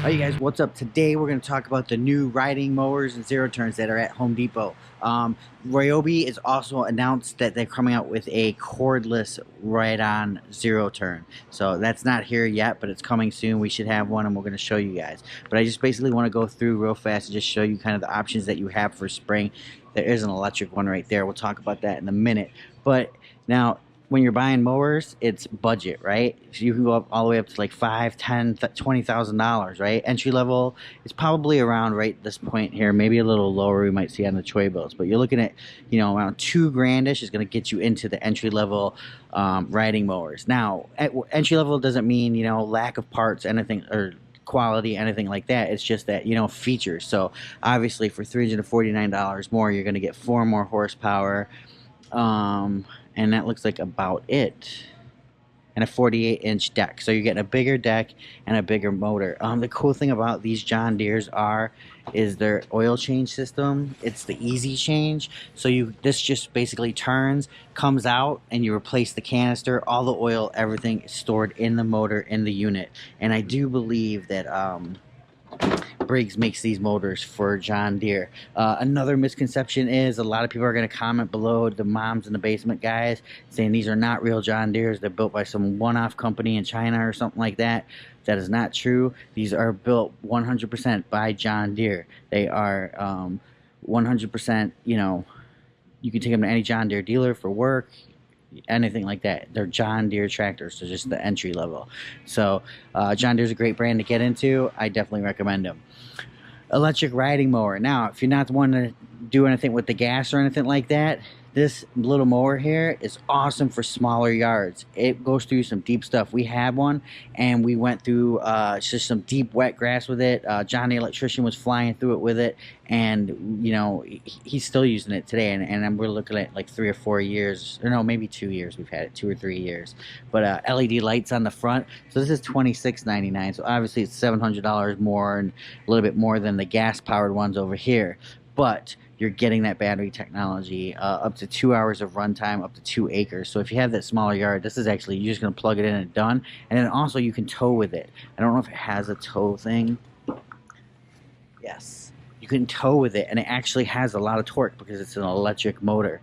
Hey guys, what's up? Today we're going to talk about the new riding mowers and zero turns that are at Home Depot. Ryobi is also announced that they're coming out with a cordless ride-on zero turn. So that's not here yet, but it's coming soon. We should have one and we're going to show you guys. But I just basically want to go through real fast and just show you kind of the options that you have for spring. There is an electric one right there. We'll talk about that in a minute. But now, when you're buying mowers, it's budget, right? So you can go up all the way up to like $5, $10, $20,000, right? Entry level is probably around right this point here, maybe a little lower. We might see on the troy-bilts, but you're looking at, around $2,000-ish is going to get you into the entry level riding mowers. Now, entry level doesn't mean lack of parts, anything or quality, anything like that. It's just that features. So obviously for $349 more, you're going to get 4 more horsepower. And that looks like about it. And a 48-inch deck. So you're getting a bigger deck and a bigger motor. The cool thing about these John Deeres is their oil change system. It's the easy change. So this just basically turns, comes out, and you replace the canister. All the oil, everything is stored in the motor, in the unit. And I do believe that Briggs makes these motors for John Deere. Another misconception is a lot of people are going to comment below, the moms in the basement guys, saying these are not real John Deeres. They're built by some one-off company in China or something like that. That is not true. These are built 100% by John Deere. They are 100%, you can take them to any John Deere dealer for work, anything like that. They're John Deere tractors, so just the entry level. So John Deere's a great brand to get into. I definitely recommend them. Electric riding mower. Now, if you're not wanting to do anything with the gas or anything like that, this little mower here is awesome for smaller yards. It goes through some deep stuff. We had one, and we went through just some deep wet grass with it. John the electrician was flying through it with it, and he's still using it today. And we're looking at like 3 or 4 years, or no, maybe 2 years. We've had it 2 or 3 years. But LED lights on the front. So this is $26.99. So obviously it's $700 more and a little bit more than the gas-powered ones over here. But you're getting that battery technology, up to 2 hours of runtime, up to 2 acres. So if you have that smaller yard, this is actually, you're just going to plug it in and done. And then also you can tow with it. I don't know if it has a tow thing. Yes. You can tow with it, and it actually has a lot of torque because it's an electric motor.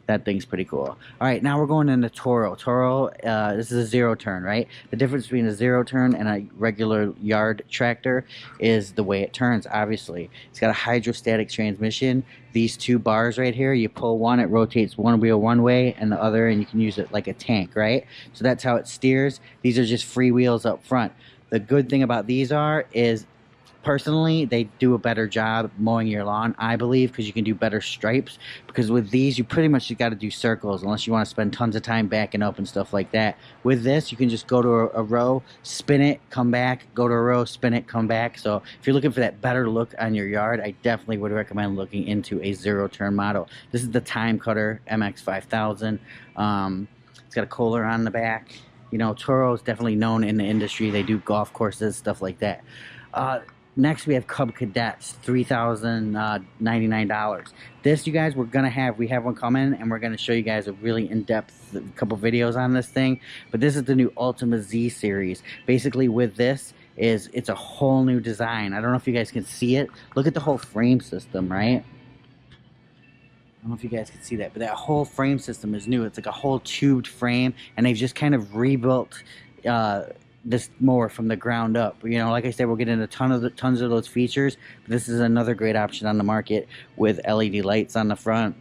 That thing's pretty cool. All right, now we're going into Toro. Toro, this is a zero turn, right? The difference between a zero turn and a regular yard tractor is the way it turns, obviously. It's got a hydrostatic transmission. These 2 bars right here, you pull one, it rotates one wheel one way and the other, and you can use it like a tank, right? So that's how it steers. These are just free wheels up front. The good thing about these is, personally, they do a better job mowing your lawn, I believe, because you can do better stripes. Because with these, you pretty much just got to do circles unless you want to spend tons of time backing up and stuff like that. With this, you can just go to a row, spin it, come back, go to a row, spin it, come back. So if you're looking for that better look on your yard, I definitely would recommend looking into a zero-turn model. This is the Time Cutter MX5000. It's got a Kohler on the back. Toro is definitely known in the industry. They do golf courses, stuff like that. Next, we have Cub Cadets, $3,099. This, you guys, we have one coming, and we're going to show you guys a really in-depth couple videos on this thing. But this is the new Ultima Z series. Basically, with this, it's a whole new design. I don't know if you guys can see it. Look at the whole frame system, right? I don't know if you guys can see that, but that whole frame system is new. It's like a whole tubed frame, and they've just kind of rebuilt this mower from the ground up. Like I said, we'll get into tons of those features, but this is another great option on the market with LED lights on the front,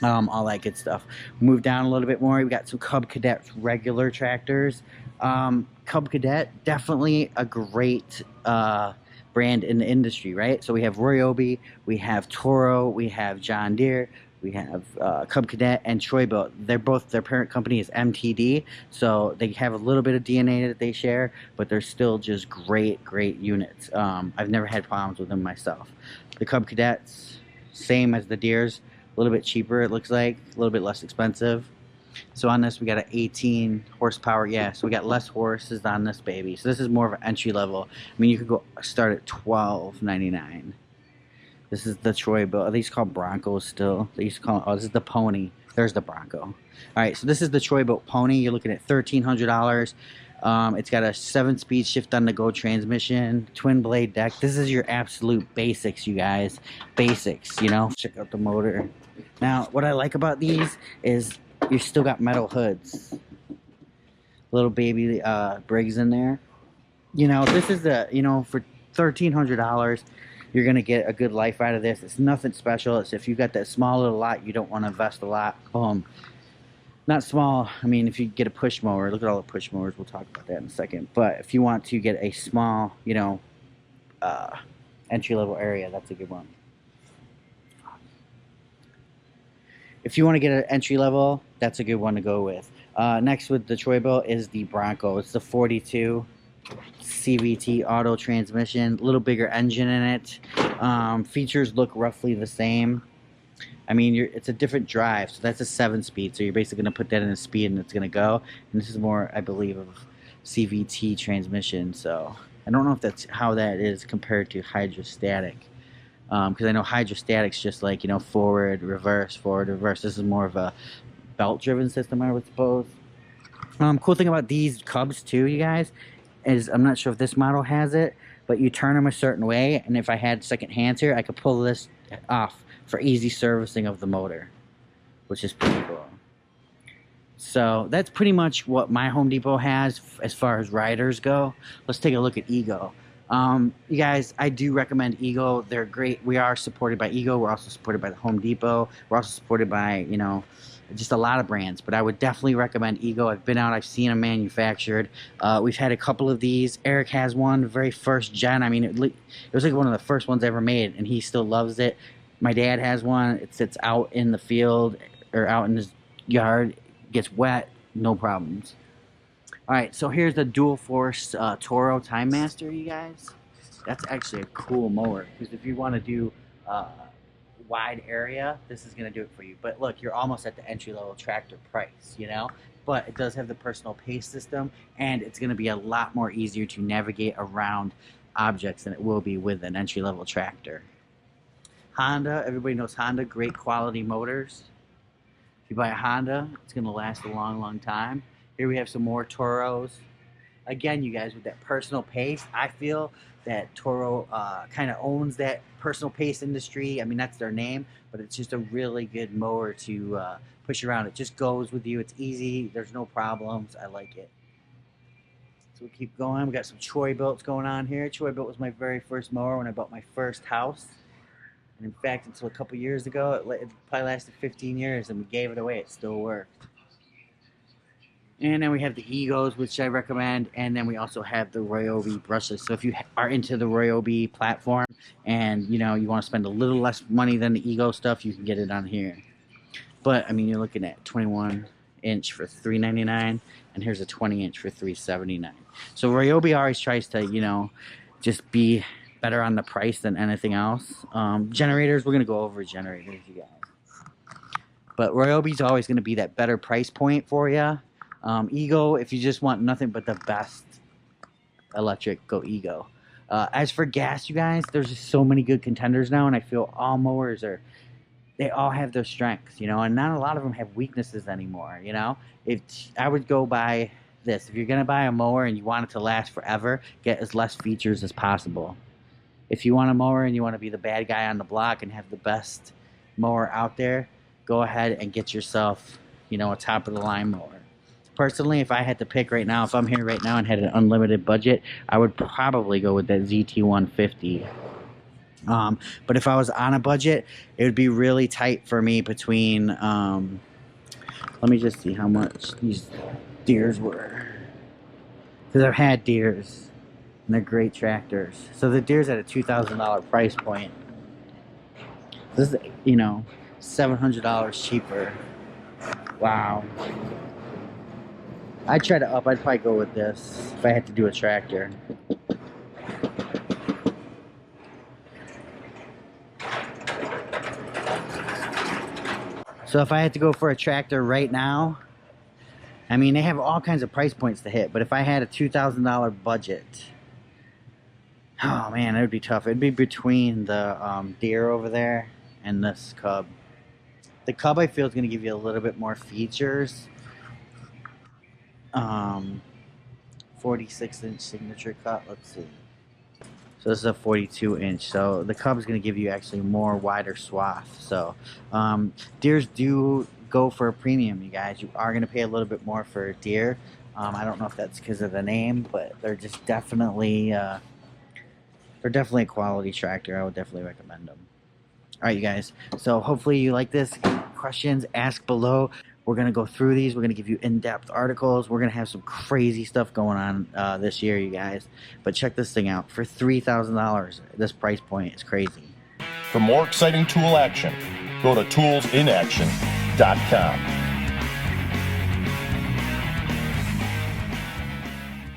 all that good stuff. Move down a little bit more. We got some Cub Cadet regular tractors. Cub Cadet, definitely a great brand in the industry, right? So we have Ryobi, we have Toro, we have John Deere, we have Cub Cadet and troy-bilt. Their parent company is MTD, so they have a little bit of DNA that they share, but they're still just great units. I've never had problems with them myself. The Cub Cadets, same as the Deeres, a little bit cheaper, it looks like, a little bit less expensive. So on this, we got an 18 horsepower. Yeah, so we got less horses on this baby. So this is more of an entry level. I mean, you could go start at $12.99. This is the troy-bilt. Are these called Broncos still? They used to call it, oh, this is the Pony. There's the Bronco. All right, so this is the troy-bilt Pony. You're looking at $1,300. It's got a 7-speed shift on the go transmission, twin blade deck. This is your absolute basics, you guys. Basics, you know. Check out the motor. Now, what I like about these is you still got metal hoods. Little baby Briggs in there. You know, this is the, you know, for $1,300, you're going to get a good life out of this. It's nothing special. It's if you got that small little lot, you don't want to invest a lot. Not small. I mean, if you get a push mower, look at all the push mowers. We'll talk about that in a second. But if you want to get a small, you know, entry-level area, that's a good one. If you want to get an entry level, that's a good one to go with. Next with the troy-bilt is the Bronco. It's the 42 CVT auto transmission, a little bigger engine in it. Features look roughly the same. I mean, it's a different drive, so that's a 7-speed. So you're basically going to put that in a speed and it's going to go. And this is more, I believe, of CVT transmission. So I don't know if that's how that is compared to hydrostatic. Because I know hydrostatic's just like, you know, forward, reverse. This is more of a belt-driven system, I would suppose. Cool thing about these Cubs, too, you guys, is I'm not sure if this model has it, but you turn them a certain way, and if I had second hands here, I could pull this off for easy servicing of the motor, which is pretty cool. So that's pretty much what my Home Depot has as far as riders go. Let's take a look at Ego. You guys, I do recommend Ego. They're great. We are supported by Ego. We're also supported by the Home Depot. We're also supported by, you know, just a lot of brands. But I would definitely recommend Ego. I've been out. I've seen them manufactured. We've had a couple of these. Eric has one, the very first gen. I mean, it was like one of the first ones ever made, and he still loves it. My dad has one. It sits out in the field or out in his yard. Gets wet, no problems. All right, so here's the dual force Toro Time Master, you guys. That's actually a cool mower because if you want to do wide area, this is going to do it for you. But look, you're almost at the entry-level tractor price, you know? But it does have the personal pace system, and it's going to be a lot more easier to navigate around objects than it will be with an entry-level tractor. Honda, everybody knows Honda, great quality motors. If you buy a Honda, it's going to last a long, long time. Here we have some more Toros. Again, you guys, with that personal pace, I feel that Toro kind of owns that personal pace industry. I mean, that's their name, but it's just a really good mower to push around. It just goes with you. It's easy. There's no problems. I like it. So we'll keep going. We got some troy-bilts going on here. Troy-bilt was my very first mower when I bought my first house. And in fact, until a couple years ago, it probably lasted 15 years, and we gave it away. It still worked. And then we have the Egos, which I recommend, and then we also have the Ryobi brushless. So if you are into the Ryobi platform and, you know, you want to spend a little less money than the Ego stuff, you can get it on here. But, I mean, you're looking at 21-inch for $399, and here's a 20-inch for $379. So Ryobi always tries to, you know, just be better on the price than anything else. Generators, we're going to go over generators, you guys. But Ryobi's always going to be that better price point for you. Ego, if you just want nothing but the best electric, go Ego. As for gas, you guys, there's just so many good contenders now, and I feel all mowers they all have their strengths, you know, and not a lot of them have weaknesses anymore, you know. If I would go buy this, if you're going to buy a mower and you want it to last forever, get as less features as possible. If you want a mower and you want to be the bad guy on the block and have the best mower out there, go ahead and get yourself, you know, a top-of-the-line mower. Personally, if I had to pick right now, if I'm here right now and had an unlimited budget, I would probably go with that ZT150. But if I was on a budget, it would be really tight for me between, let me just see how much these Deeres were. Because I've had Deeres, and they're great tractors. So the Deere's at a $2,000 price point. This is, you know, $700 cheaper. Wow. I'd try to up. I'd probably go with this if I had to do a tractor. So if I had to go for a tractor right now, I mean, they have all kinds of price points to hit. But if I had a $2,000 budget, oh man, it would be tough. It'd be between the Deere over there and this Cub. The Cub, I feel, is going to give you a little bit more features. 46-inch signature cut. Let's see. So this is a 42-inch. So the Cub is going to give you actually more wider swath. So deers do go for a premium, you guys. You are going to pay a little bit more for a deer. I don't know if that's because of the name, but they're just definitely a quality tractor. I would definitely recommend them. All right, you guys. So hopefully you like this. Questions, ask below. We're going to go through these. We're going to give you in-depth articles. We're going to have some crazy stuff going on this year, you guys. But check this thing out. For $3,000, this price point is crazy. For more exciting tool action, go to toolsinaction.com.